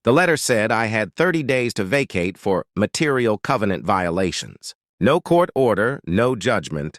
The letter said I had 30 days to vacate for material covenant violations. No court order, no judgment,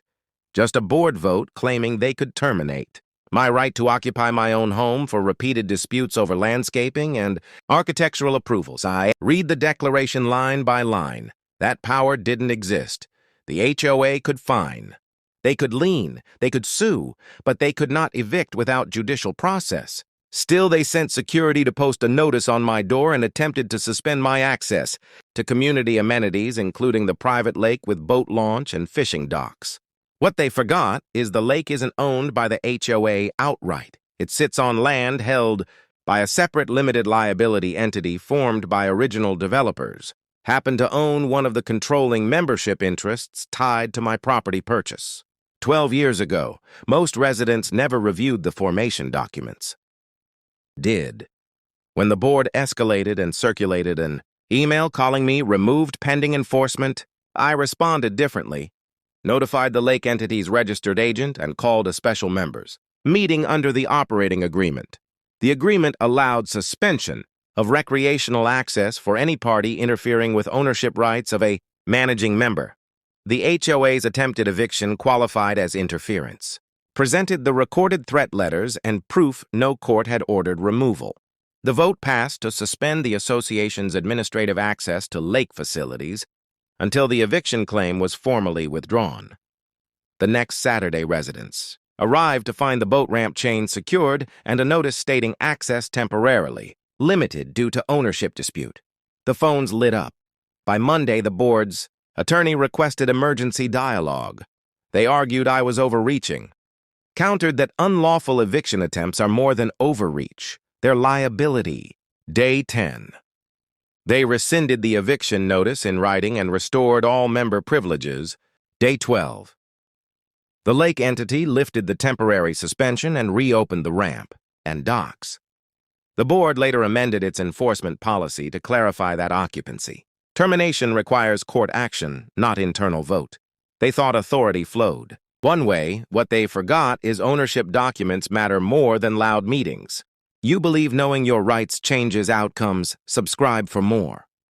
just a board vote claiming they could terminate my right to occupy my own home for repeated disputes over landscaping and architectural approvals. I read the declaration line by line. That power didn't exist. The HOA could fine. They could lien. They could sue, but they could not evict without judicial process. Still, they sent security to post a notice on my door and attempted to suspend my access to community amenities, including the private lake with boat launch and fishing docks. What they forgot is the lake isn't owned by the HOA outright. It sits on land held by a separate limited liability entity formed by original developers, happen to own one of the controlling membership interests tied to my property purchase. 12 years ago, most residents never reviewed the formation documents. Did. When the board escalated and circulated an email calling me removed pending enforcement, I responded differently, notified the lake entity's registered agent, and called a special members meeting under the operating agreement. The agreement allowed suspension of recreational access for any party interfering with ownership rights of a managing member. The HOA's attempted eviction qualified as interference, presented the recorded threat letters and proof no court had ordered removal. The vote passed to suspend the association's administrative access to lake facilities until the eviction claim was formally withdrawn. The next Saturday, residents arrived to find the boat ramp chain secured and a notice stating access temporarily limited due to ownership dispute. The phones lit up. By Monday, the board's attorney requested emergency dialogue. They argued I was overreaching, countered that unlawful eviction attempts are more than overreach. They're liability. Day 10. They rescinded the eviction notice in writing and restored all member privileges. Day 12. The lake entity lifted the temporary suspension and reopened the ramp and docks. The board later amended its enforcement policy to clarify that occupancy. Termination requires court action, not internal vote. They thought authority flowed. One way, what they forgot is ownership documents matter more than loud meetings. You believe knowing your rights changes outcomes. Subscribe for more.